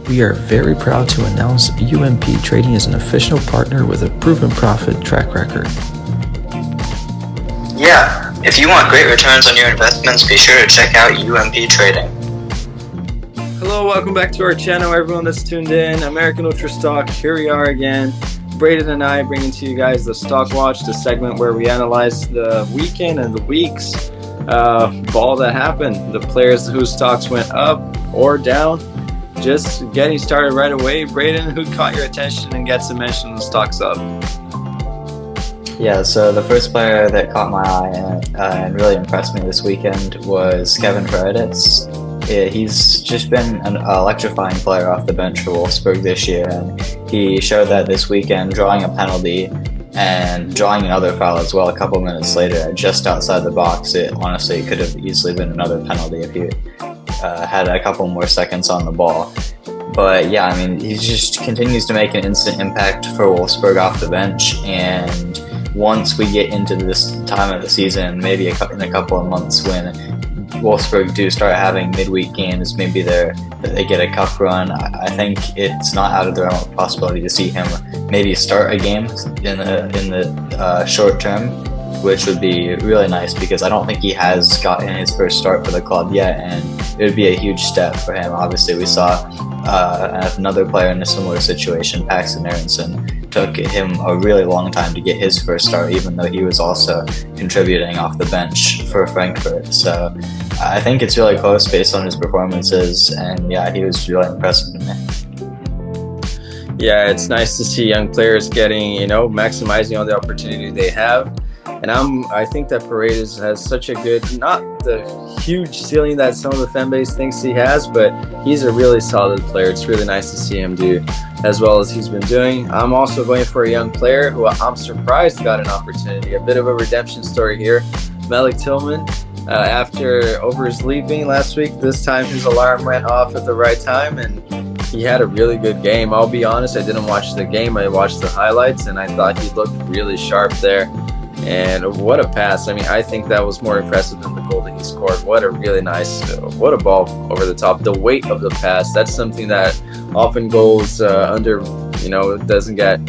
We are very proud to announce UMP Trading is an official partner with a proven profit track record. Yeah, if you want great returns on your investments, be sure to check out UMP Trading. Hello, welcome back to our channel, everyone that's tuned in. American Ultra Stock, here we are again. Braden and I bringing to you guys the Stock Watch, the segment where we analyze the weekend and the week's ball that happened. The players whose stocks went up or down. Just getting started right away. Braden, who caught your attention and gets a mention on the stocks up? Yeah, so the first player that caught my eye and really impressed me this weekend was Kevin Paredes. He's just been an electrifying player off the bench for Wolfsburg this year, and he showed that this weekend, drawing a penalty and drawing another foul as well a couple minutes later, just outside the box. It honestly could have easily been another penalty if he had a couple more seconds on the ball. But yeah, I mean, he just continues to make an instant impact for Wolfsburg off the bench, and once we get into this time of the season, maybe in a couple of months when Wolfsburg do start having midweek games, maybe they get a cup run, I think it's not out of the realm of possibility to see him maybe start a game in the short term, which would be really nice because I don't think he has gotten his first start for the club yet, and it would be a huge step for him. Obviously, we saw another player in a similar situation, Paxton Aronson. Took him a really long time to get his first start, even though he was also contributing off the bench for Frankfurt. So I think it's really close based on his performances, and yeah, he was really impressive to me. Yeah, it's nice to see young players getting, maximizing on the opportunity they have. And I think that Paredes has such a good, not the huge ceiling that some of the fan base thinks he has, but he's a really solid player. It's really nice to see him do as well as he's been doing. I'm also going for a young player who I'm surprised got an opportunity. A bit of a redemption story here. Tillman, after oversleeping last week, this time his alarm went off at the right time and he had a really good game. I'll be honest, I didn't watch the game. I watched the highlights and I thought he looked really sharp there. And what a pass. I mean, I think that was more impressive than the goal that he scored. What a really nice, what a ball over the top. The weight of the pass, that's something that often goes doesn't get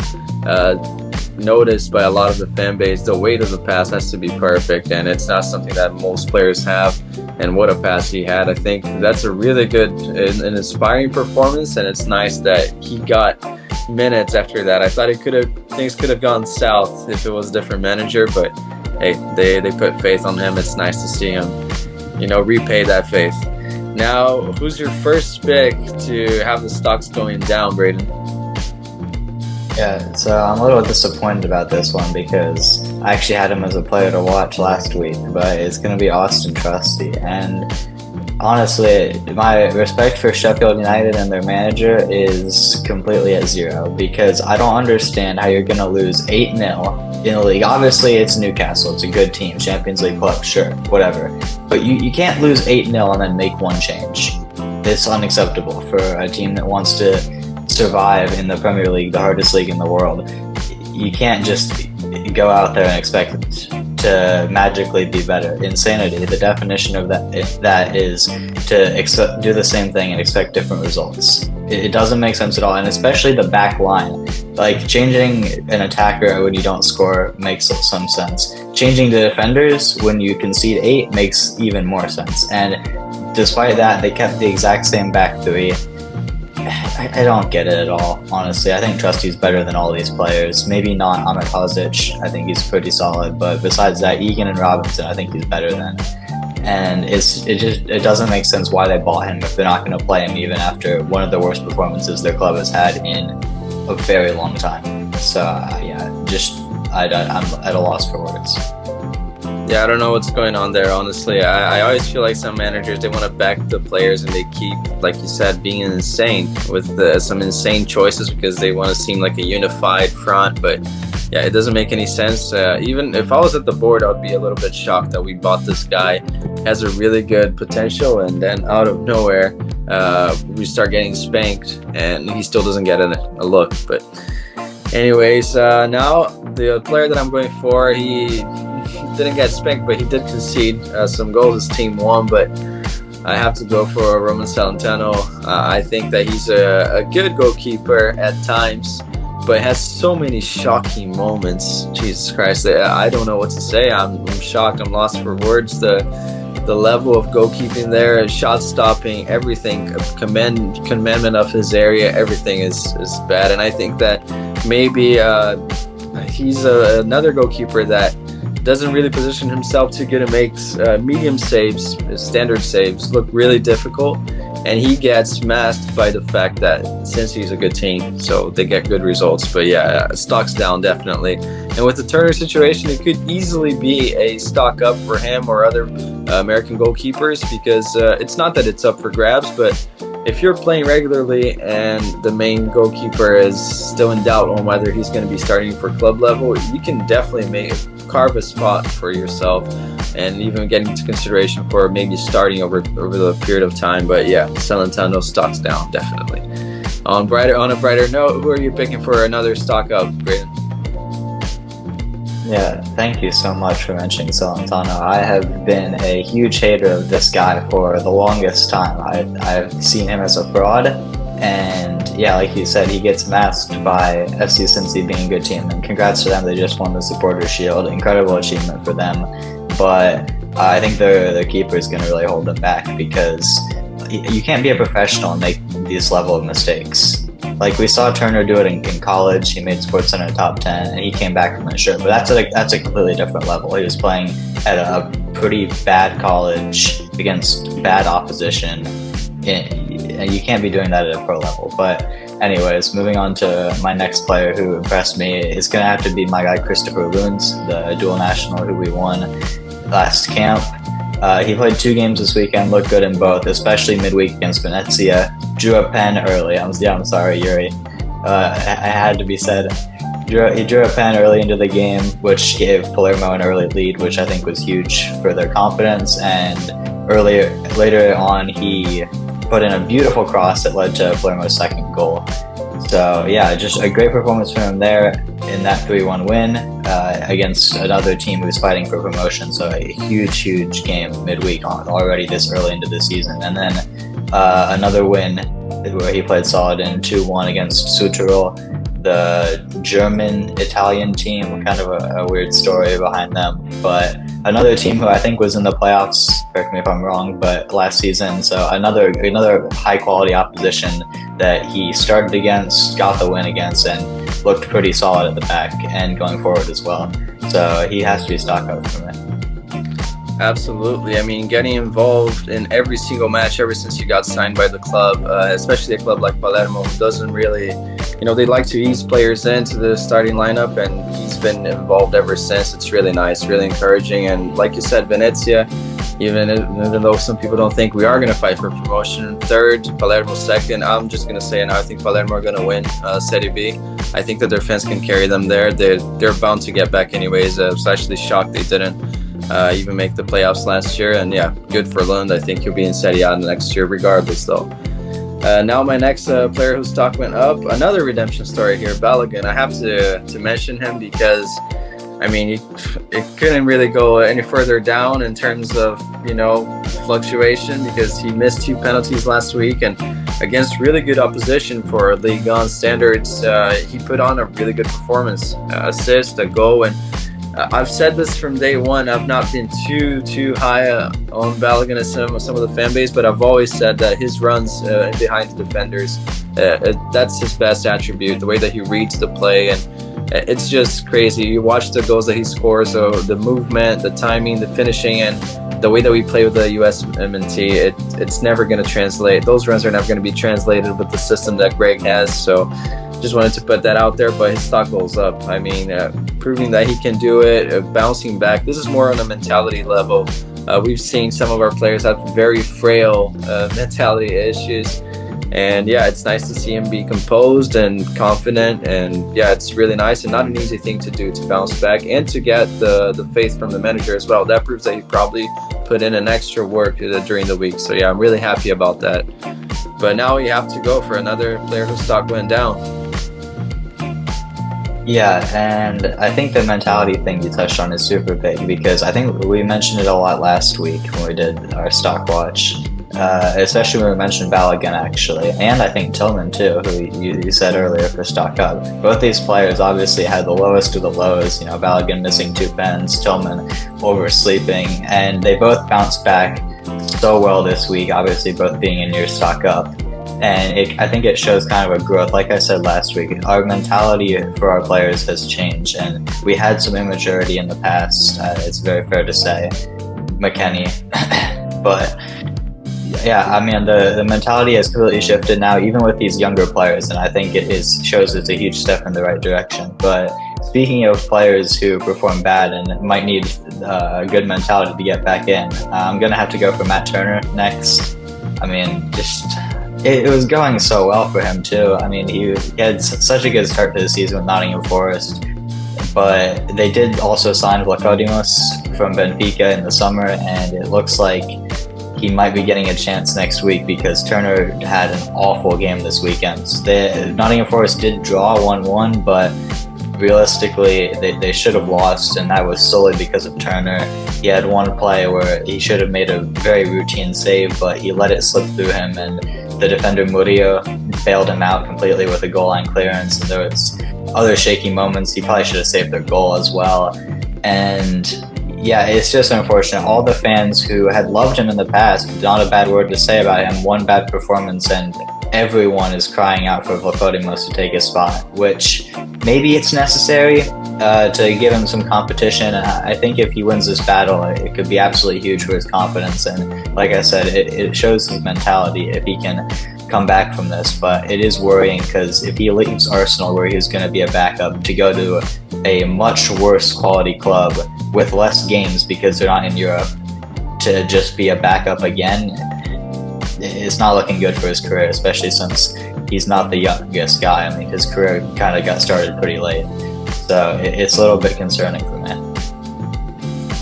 noticed by a lot of the fan base. The weight of the pass has to be perfect, and it's not something that most players have. And what a pass he had. I think that's a really good and inspiring performance, and it's nice that he got minutes after that. I thought things could have gone south if it was a different manager, but hey, they put faith on him. It's nice to see him, repay that faith. Now, who's your first pick to have the stocks going down, Braden? Yeah, so I'm a little disappointed about this one because I actually had him as a player to watch last week, but it's going to be Austin Trusty. And honestly, my respect for Sheffield United and their manager is completely at zero because I don't understand how you're going to lose 8-0 in the league. Obviously, it's Newcastle. It's a good team. Champions League club, sure, whatever. But you can't lose 8-0 and then make one change. It's unacceptable for a team that wants to survive in the Premier League, the hardest league in the world. You can't just go out there and expect to magically be better. Insanity. The definition of that is to do the same thing and expect different results. It doesn't make sense at all, and especially the back line. Like, changing an attacker when you don't score makes some sense. Changing the defenders when you concede 8 makes even more sense. And despite that, they kept the exact same back three. I don't get it at all, honestly. I think Trusty's better than all these players. Maybe not Ahmet Hozic. I think he's pretty solid, but besides that, Egan and Robinson, I think he's better than. And it doesn't make sense why they bought him if they're not going to play him even after one of the worst performances their club has had in a very long time. So yeah, I'm at a loss for words. Yeah, I don't know what's going on there, honestly. I always feel like some managers, they want to back the players and they keep, like you said, being insane with some insane choices because they want to seem like a unified front. But yeah, it doesn't make any sense. Even if I was at the board, I would be a little bit shocked that we bought this guy. Has a really good potential, and then out of nowhere, we start getting spanked and he still doesn't get a look. But anyways, now the player that I'm going for, he didn't get spanked, but he did concede some goals. His team won, but I have to go for Roman Celentano. I think that he's a good goalkeeper at times, but has so many shocking moments. Jesus Christ, I don't know what to say. I'm shocked. I'm lost for words. The level of goalkeeping there, shot stopping, everything, commandment of his area, everything is bad. And I think that maybe he's another goalkeeper that doesn't really position himself too good and makes medium saves, standard saves, look really difficult. And he gets masked by the fact that since he's a good team, so they get good results. But yeah, stocks down definitely. And with the Turner situation, it could easily be a stock up for him or other American goalkeepers, because it's not that it's up for grabs, but if you're playing regularly and the main goalkeeper is still in doubt on whether he's going to be starting for club level, you can definitely carve a spot for yourself and even get into consideration for maybe starting over the period of time. But yeah, Celentano stocks down definitely. On a brighter note, who are you picking for another stock up, Braden? Yeah, thank you so much for mentioning Celentano. I have been a huge hater of this guy for the longest time. I've seen him as a fraud, and yeah, like you said, he gets masked by FC Cincy being a good team, and congrats to them. They just won the Supporters' Shield. Incredible achievement for them. But I think their keeper is going to really hold them back, because you can't be a professional and make these level of mistakes. Like, we saw Turner do it in college. He made SportsCenter top 10, and he came back from unsure. But that's a completely different level. He was playing at a pretty bad college against bad opposition, and you can't be doing that at a pro level. But anyways, moving on to my next player who impressed me is going to have to be my guy Christopher Loons, the dual national who we won last camp. He played 2 games this weekend, looked good in both, especially midweek against Venezia. Drew a pen early. I'm sorry, Yuri. I had to be said. He drew a pen early into the game, which gave Palermo an early lead, which I think was huge for their confidence. And later on, he put in a beautiful cross that led to Palermo's second goal. So yeah, just a great performance from him there in that 3-1 win against another team who's fighting for promotion. So a huge game midweek already this early into the season. And then another win where he played solid in 2-1 against Südtirol, the German-Italian team. Kind of a weird story behind them, but another team who I think was in the playoffs, correct me if I'm wrong, but last season. So another high-quality opposition that he started against, got the win against, and looked pretty solid at the back and going forward as well. So he has to be stock up for me. Absolutely. I mean, getting involved in every single match ever since you got signed by the club, especially a club like Palermo, who doesn't really, they like to ease players into the starting lineup, and he's been involved ever since. It's really nice, really encouraging. And like you said, Venezia, even though some people don't think we are going to fight for promotion, 3rd, Palermo 2nd, I'm just going to say now I think Palermo are going to win Serie B. I think that their fans can carry them there. They're bound to get back anyways. I was actually shocked they didn't even make the playoffs last year. And yeah, good for Lund. I think he'll be in Serie A next year regardless though. Now my next player whose stock went up, another redemption story here, Balogun. I have to mention him because, I mean, it couldn't really go any further down in terms of, fluctuation, because he missed 2 penalties last week, and against really good opposition for Ligue 1 standards, he put on a really good performance, assist, a goal, and I've said this from day one. I've not been too high on Balogun as some of the fan base, but I've always said that his runs behind the defenders, that's his best attribute, the way that he reads the play, and it's just crazy. You watch the goals that he scores, so the movement, the timing, the finishing, and the way that we play with the USMNT, it's never going to translate. Those runs are never going to be translated with the system that Greg has, so just wanted to put that out there. But his stock goes up. I mean, proving that he can do it, bouncing back. This is more on a mentality level. We've seen some of our players have very frail mentality issues. And yeah, it's nice to see him be composed and confident. And yeah, it's really nice and not an easy thing to do, to bounce back and to get the faith from the manager as well. That proves that he probably put in an extra work during the week. So yeah, I'm really happy about that. But now we have to go for another player whose stock went down. Yeah, and I think the mentality thing you touched on is super big, because I think we mentioned it a lot last week when we did our stock watch. especially when we mentioned Balogun actually, and I think Tillman too, who you said earlier for Stock Up. Both these players obviously had the lowest of the lows, Balogun missing 2 pens, Tillman oversleeping, and they both bounced back so well this week, obviously both being in your Stock Up. And I think it shows kind of a growth. Like I said last week, our mentality for our players has changed, and we had some immaturity in the past. It's very fair to say, McKenny. But yeah, I mean, the mentality has completely shifted now, even with these younger players, and I think it shows it's a huge step in the right direction. But speaking of players who perform bad and might need a good mentality to get back in, I'm going to have to go for Matt Turner next. I mean, it was going so well for him too. I mean, he had such a good start to the season with Nottingham Forest, but they did also sign Vlachodimos from Benfica in the summer, and it looks like he might be getting a chance next week because Turner had an awful game this weekend. Nottingham Forest did draw 1-1, but realistically they should have lost, and that was solely because of Turner. He had one play where he should have made a very routine save, but he let it slip through him, and the defender Murillo bailed him out completely with a goal line clearance, and there was other shaky moments. He probably should have saved their goal as well. And yeah, it's just unfortunate. All the fans who had loved him in the past, not a bad word to say about him, one bad performance, and everyone is crying out for Vlachodimos to take his spot, which maybe it's necessary to give him some competition. I think if he wins this battle, it could be absolutely huge for his confidence. And like I said, it shows his mentality if he can come back from this. But it is worrying because if he leaves Arsenal, where he's going to be a backup, to go to a much worse quality club with less games because they're not in Europe, to just be a backup again, it's not looking good for his career, especially since he's not the youngest guy. I mean, his career kind of got started pretty late. So it's a little bit concerning for me.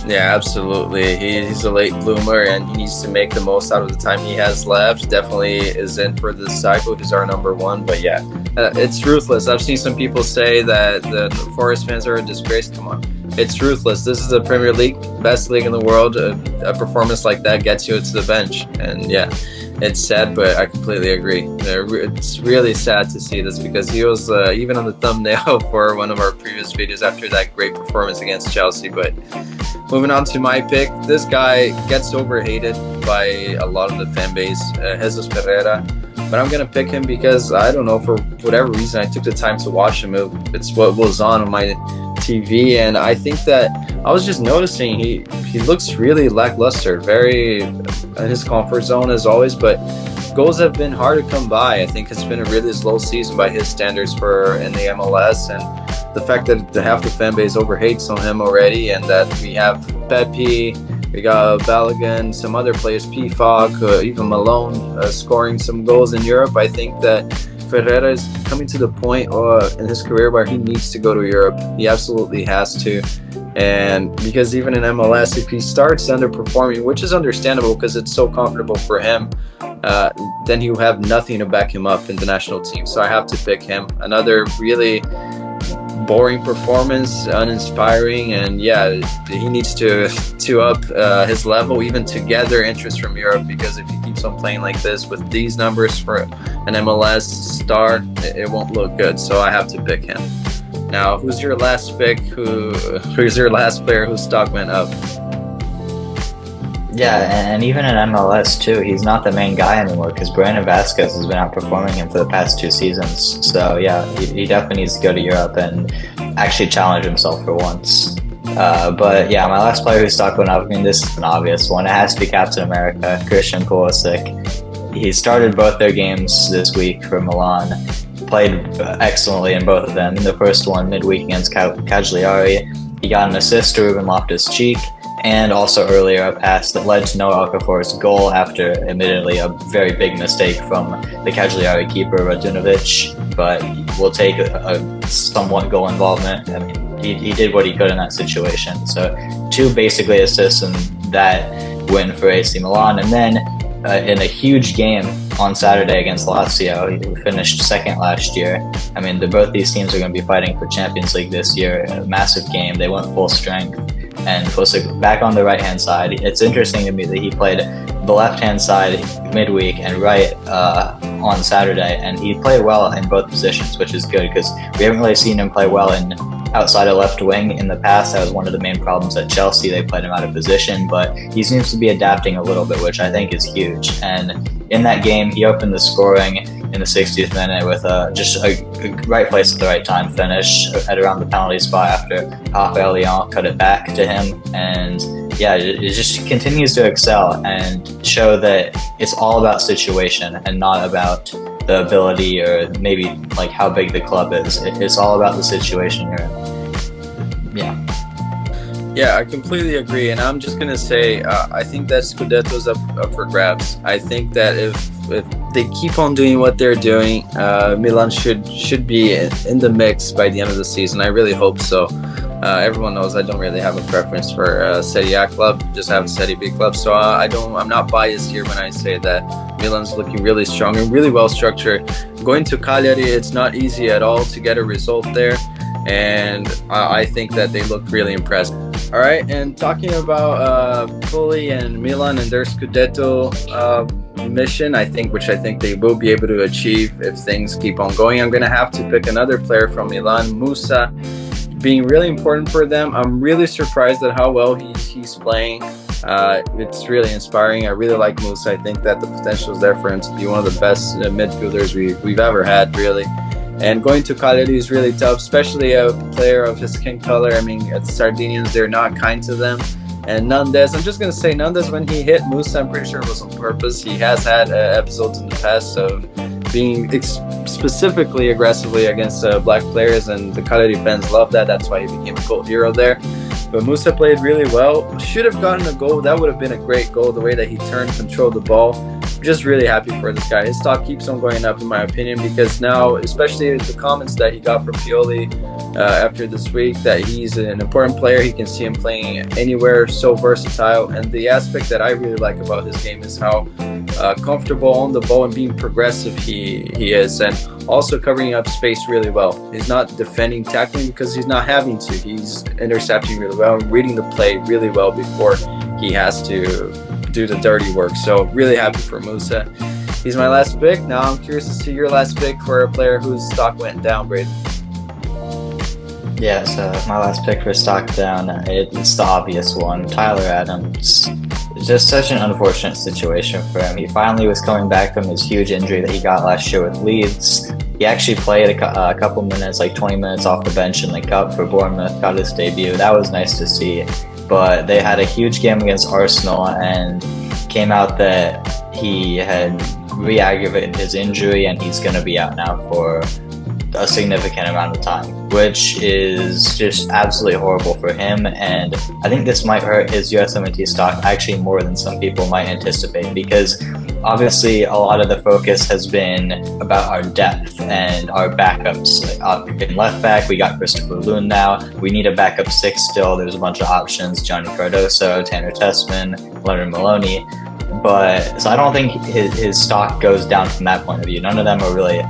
Yeah, absolutely. He's a late bloomer, and he needs to make the most out of the time he has left. Definitely is in for this cycle. He's our number one. But yeah, it's ruthless. I've seen some people say that the Forest fans are a disgrace. Come on. It's ruthless. This is the Premier League, best league in the world. A performance like that gets you to the bench. And yeah, it's sad, but I completely agree. It's really sad to see this because he was even on the thumbnail for one of our previous videos after that great performance against Chelsea. But moving on to my pick, this guy gets overhated by a lot of the fan base, Jesus Ferreira. But I'm going to pick him because, I don't know, for whatever reason, I took the time to watch him. It's what was on my TV, and I think that I was just noticing he looks really lackluster, very in his comfort zone as always, but goals have been hard to come by. I think it's been a really slow season by his standards in the MLS, and the fact that half the fan base overhates on him already, and that we have Pepe, we got Balogun, some other players, Pfog, even Malone scoring some goals in Europe. I think that Ferreira is coming to the point in his career where he needs to go to Europe. He absolutely has to. And because even in MLS, if he starts underperforming, which is understandable because it's so comfortable for him, then he'll have nothing to back him up in the national team. So I have to pick him. Another really boring performance, uninspiring, and yeah, he needs to up his level, even to gather interest from Europe, because if he keeps on playing like this with these numbers for an MLS star, it won't look good. So I have to pick him. Now, who's your last pick? Who's your last player whose stock went up? Yeah, and even in MLS too, he's not the main guy anymore because Brandon Vasquez has been outperforming him for the past 2 seasons. So yeah, he definitely needs to go to Europe and actually challenge himself for once. But yeah, my last player whose stock went up, I mean, this is an obvious one. It has to be Captain America, Christian Pulisic. He started both their games this week for Milan, played excellently in both of them. In the first one, midweek against Cagliari, he got an assist to Ruben Loftus-Cheek, and also earlier a pass that led to Noah Okafor's goal after admittedly a very big mistake from the Cagliari keeper Radunovic, but we'll take a somewhat goal involvement. I mean, he did what he could in that situation. So 2 basically assists in that win for AC Milan. And then in a huge game on Saturday against Lazio, who finished second last year. I mean, both these teams are going to be fighting for Champions League this year. A massive game. They went full strength. And Pulisic back on the right-hand side. It's interesting to me that he played the left-hand side midweek and right on Saturday, and he played well in both positions, which is good because we haven't really seen him play well in outside of left wing in the past. That was one of the main problems at Chelsea. They played him out of position, but he seems to be adapting a little bit, which I think is huge. And in that game, he opened the scoring in the 60th minute with just a right place at the right time finish at around the penalty spot after Rafael Leon cut it back to him. And yeah, it just continues to excel and show that it's all about situation and not about the ability or maybe like how big the club is. It's all about the situation you're in. Yeah, I completely agree, and I'm just gonna say I think that Scudetto's up for grabs. I think that if they keep on doing what they're doing, Milan should be in the mix by the end of the season. I really hope so. Everyone knows I don't really have a preference for a Serie A club, just have a Serie B club. So I'm not biased here when I say that Milan's looking really strong and really well structured. Going to Cagliari, it's not easy at all to get a result there, and I think that they look really impressive. All right, and talking about Poli and Milan and their Scudetto mission, which I think they will be able to achieve if things keep on going. I'm going to have to pick another player from Milan, Musa, being really important for them. I'm really surprised at how well he's playing. It's really inspiring. I really like Musa. I think that the potential is there for him to be one of the best midfielders we've ever had, really. And going to Cagliari is really tough, especially a player of his skin color. I mean, at Sardinians, they're not kind to them. And Nundes, I'm just going to say Nundes, when he hit Musa, I'm pretty sure it was on purpose. He has had episodes in the past of being specifically aggressively against black players, and the Cagliari fans love that. That's why he became a cult hero there. But Musa played really well. Should have gotten a goal. That would have been a great goal, the way that he turned, controlled the ball. Just really happy for this guy. His stock keeps on going up, in my opinion, because now, especially the comments that he got from Pioli after this week, that he's an important player. He can see him playing anywhere, so versatile. And the aspect that I really like about his game is how comfortable on the ball and being progressive he is, and also covering up space really well. He's not defending, tackling because he's not having to. He's intercepting really well and reading the play really well before he has to do the dirty work. So really happy for Musa. He's my last pick. Now I'm curious to see your last pick for a player whose stock went down, Braden. Yeah, so my last pick for stock down, it's the obvious one, Tyler Adams. It's just such an unfortunate situation for him. He finally was coming back from his huge injury that he got last year with Leeds. He actually played a couple minutes, like 20 minutes off the bench in the Cup for Bournemouth, got his debut. That was nice to see. But they had a huge game against Arsenal, and came out that he had re-aggravated his injury and he's going to be out now for a significant amount of time, which is just absolutely horrible for him. And I think this might hurt his USMNT stock actually more than some people might anticipate, because obviously a lot of the focus has been about our depth and our backups. In left back, we got Christopher Loon now. We need a backup six still. There's a bunch of options: Johnny Cardoso, Tanner Tessman, Leonard Maloney. But so I don't think his stock goes down from that point of view. None of them are really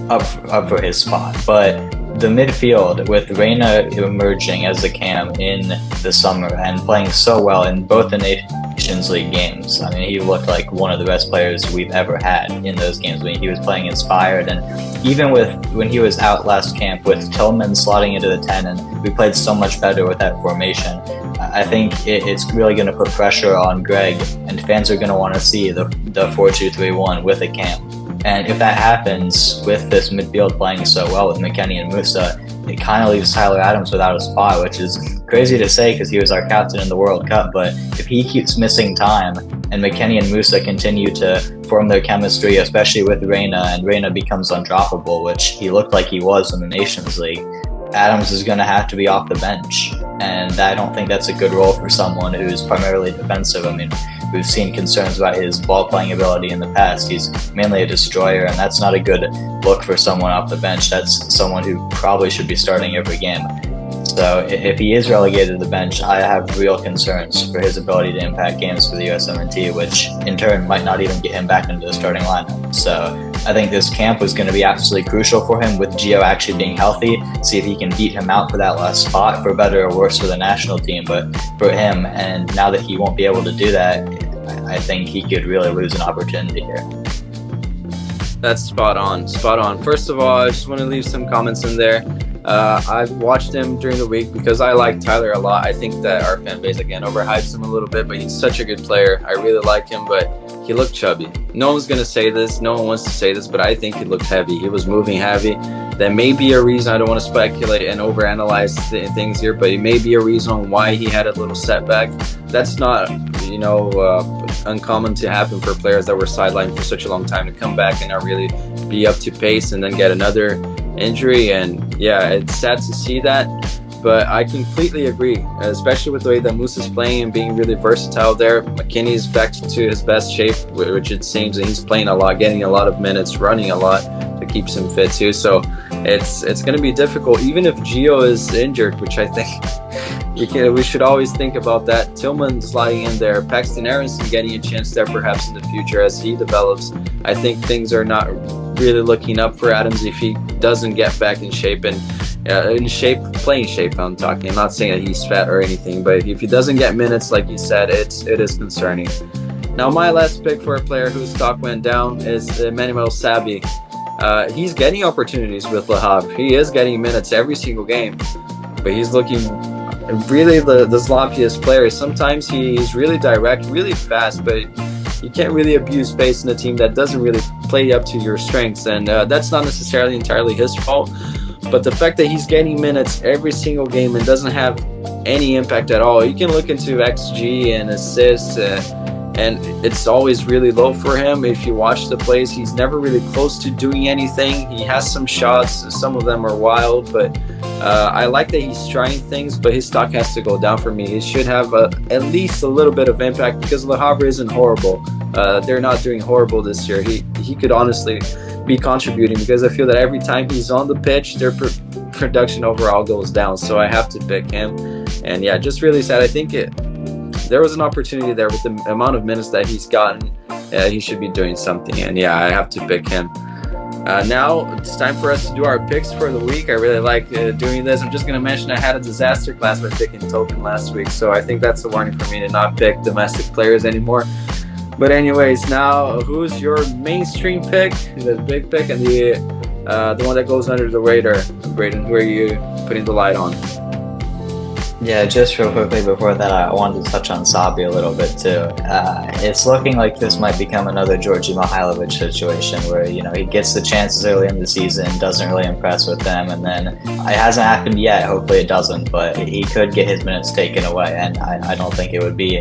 up for his spot. But the midfield, with Reina emerging as the cam in the summer and playing so well in both the Nations League games. I mean, he looked like one of the best players we've ever had in those games. I mean, he was playing inspired, and even when he was out last camp with Tillman slotting into the 10, and we played so much better with that formation. I think it's really going to put pressure on Greg, and fans are going to want to see the 4-2-3-1 with a cam. And if that happens with this midfield playing so well with McKennie and Musa, it kind of leaves Tyler Adams without a spot, which is crazy to say because he was our captain in the World Cup. But if he keeps missing time and McKennie and Musa continue to form their chemistry, especially with Reina, and Reina becomes undroppable, which he looked like he was in the Nations League, Adams is going to have to be off the bench. And I don't think that's a good role for someone who's primarily defensive. I mean, we've seen concerns about his ball-playing ability in the past. He's mainly a destroyer, and that's not a good look for someone off the bench. That's someone who probably should be starting every game. So if he is relegated to the bench, I have real concerns for his ability to impact games for the USMNT, which in turn might not even get him back into the starting lineup. So I think this camp was going to be absolutely crucial for him, with Gio actually being healthy, see if he can beat him out for that last spot, for better or worse for the national team, but for him. And now that he won't be able to do that, I think he could really lose an opportunity here. That's spot on. Spot on. First of all, I just want to leave some comments in there. I've watched him during the week because I like Tyler a lot. I think that our fan base, again, overhypes him a little bit, but he's such a good player. I really like him, but he looked chubby. No one's going to say this. No one wants to say this, but I think he looked heavy. He was moving heavy. That may be a reason. I don't want to speculate and overanalyze things here, but it may be a reason why he had a little setback. That's not, uncommon to happen for players that were sidelined for such a long time to come back and not really be up to pace and then get another injury. And yeah, it's sad to see that, but I completely agree, especially with the way that Moose is playing and being really versatile there. McKinney's back to his best shape, which it seems, and he's playing a lot, getting a lot of minutes, running a lot that keeps him fit too. So it's going to be difficult, even if Gio is injured, which I think we should always think about that. Tillman sliding in there, Paxton Aronson getting a chance there perhaps in the future as he develops. I think things are not really looking up for Adams if he doesn't get back in shape, and playing shape I'm talking. I'm not saying that he's fat or anything, but if he doesn't get minutes, like you said, it is concerning. Now, my last pick for a player whose stock went down is Emmanuel Sabi. He's getting opportunities with Le Havre. He is getting minutes every single game, but he's looking really the sloppiest player. Sometimes he's really direct, really fast, but you can't really abuse space in a team that doesn't really play up to your strengths, and that's not necessarily entirely his fault. But the fact that he's getting minutes every single game and doesn't have any impact at all, you can look into XG and assists, and it's always really low for him. If you watch the plays, he's never really close to doing anything. He has some shots, some of them are wild, but I like that he's trying things, but his stock has to go down for me. He should have at least a little bit of impact, because Le Havre isn't horrible. They're not doing horrible this year. He could honestly be contributing, because I feel that every time he's on the pitch, their production overall goes down. So I have to pick him. And yeah, just really sad. I think there was an opportunity there with the amount of minutes that he's gotten. He should be doing something. And yeah, I have to pick him. Now it's time for us to do our picks for the week. I really like doing this. I'm just going to mention I had a disaster class by picking Tillman last week, so I think that's a warning for me to not pick domestic players anymore. But anyways, now who's your mainstream pick, the big pick, and the one that goes under the radar? Braden, who are you putting the light on? Yeah, just real quickly before that, I wanted to touch on Sabi a little bit too. It's looking like this might become another Georgi Mihailovic situation where, he gets the chances early in the season, doesn't really impress with them, and then it hasn't happened yet. Hopefully it doesn't, but he could get his minutes taken away, and I don't think it would be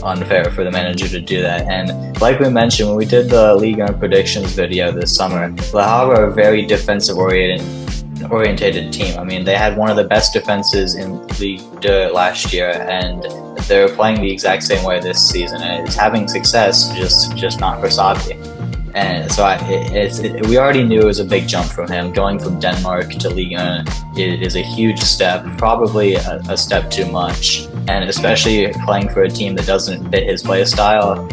unfair for the manager to do that. And like we mentioned, when we did the League and predictions video this summer, Le Havre are a very defensive orientated team. I mean, they had one of the best defenses in Ligue 2 last year, and they're playing the exact same way this season, and it's having success, just not for Sabi. And so we already knew it was a big jump from him. Going from Denmark to Ligue 1 is a huge step, probably a step too much, and especially playing for a team that doesn't fit his play style,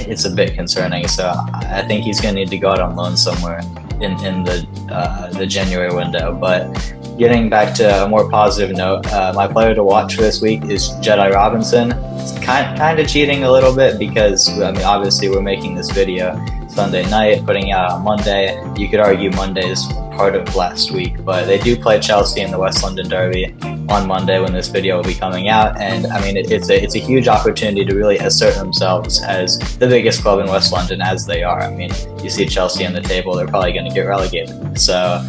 it's a bit concerning. So I think he's going to need to go out on loan somewhere in the January window. But getting back to a more positive note, my player to watch for this week is Jedi Robinson. It's kind of cheating a little bit because, obviously we're making this video Sunday night, putting it out on Monday. You could argue Monday is part of last week, but they do play Chelsea in the West London Derby on Monday when this video will be coming out, and it's a huge opportunity to really assert themselves as the biggest club in West London, as they are. You see Chelsea on the table, they're probably going to get relegated. So,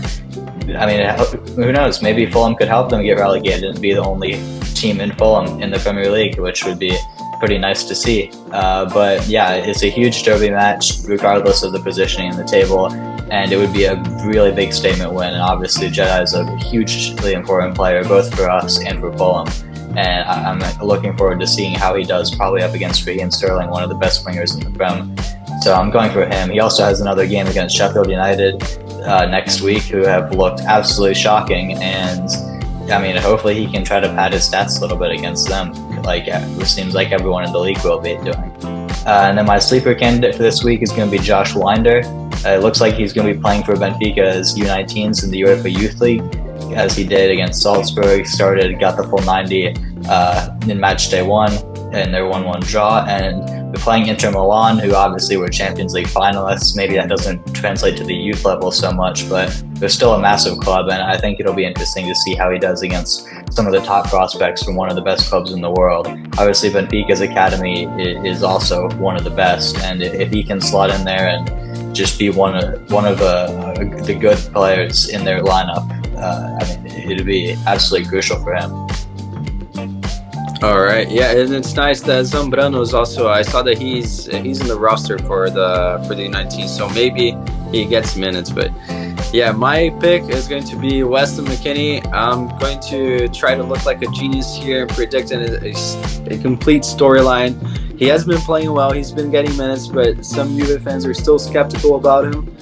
who knows? Maybe Fulham could help them get relegated and be the only team in Fulham in the Premier League, which would be pretty nice to see. But yeah, it's a huge derby match regardless of the positioning in the table, and it would be a really big statement win. And obviously Jedi is a hugely important player both for us and for Fulham, and I'm looking forward to seeing how he does, probably up against Raheem Sterling, one of the best wingers in the Prem. So I'm going for him. He also has another game against Sheffield United next week, who have looked absolutely shocking, and hopefully he can try to pad his stats a little bit against them, like it seems like everyone in the league will be doing. And then my sleeper candidate for this week is going to be Josh Winder. It looks like he's going to be playing for Benfica's U19s in the UEFA Youth League, as he did against Salzburg. Got the full 90 in match day 1 in their 1-1 draw, and playing Inter Milan, who obviously were Champions League finalists. Maybe that doesn't translate to the youth level so much, but they're still a massive club, and I think it'll be interesting to see how he does against some of the top prospects from one of the best clubs in the world. Obviously, Benfica's academy is also one of the best, and if he can slot in there and just be one of the good players in their lineup, I mean, it'd be absolutely crucial for him. All right, yeah, and it's nice that Zambrano is also. I saw that he's in the roster for the U19, so maybe he gets minutes. But yeah, my pick is going to be Weston McKennie. I'm going to try to look like a genius here and predicting a complete storyline. He has been playing well. He's been getting minutes, but some Juve fans are still skeptical about him.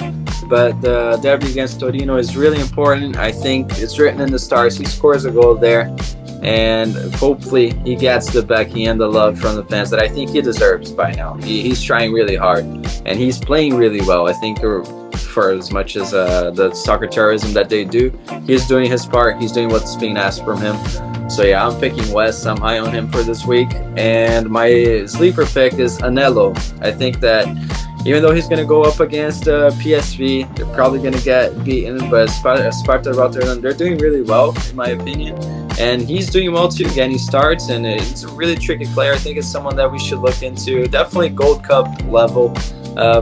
But the derby against Torino is really important. I think it's written in the stars. He scores a goal there, and hopefully he gets the backing and the love from the fans that I think he deserves by now. He's trying really hard, and he's playing really well. I think for as much as the soccer terrorism that they do, he's doing his part. He's doing what's being asked from him. So yeah, I'm picking West. I'm high on him for this week. And my sleeper pick is Anello. I think that even though he's going to go up against PSV, they're probably going to get beaten, but Sparta Rotterdam, they're doing really well, in my opinion. And he's doing well too, getting starts, and it's a really tricky player. I think it's someone that we should look into. Definitely Gold Cup level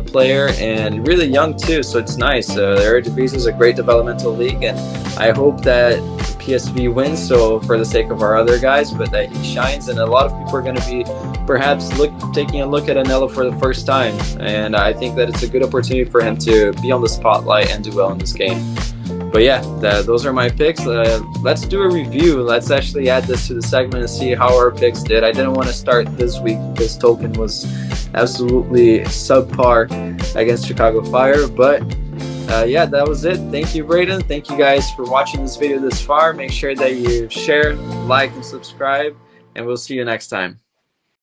player, and really young too, so it's nice. The Eredivisie is a great developmental league, and I hope that PSV wins, so for the sake of our other guys, but that he shines. And a lot of people are going to be perhaps taking a look at Anello for the first time, and I think that it's a good opportunity for him to be on the spotlight and do well in this game. But yeah, those are my picks. Let's do a review. Let's actually add this to the segment and see how our picks did. I didn't want to start this week because Tolkien was absolutely subpar against Chicago Fire, but yeah, that was it. Thank you, Braden. Thank you guys for watching this video this far. Make sure that you share, like, and subscribe, and we'll see you next time.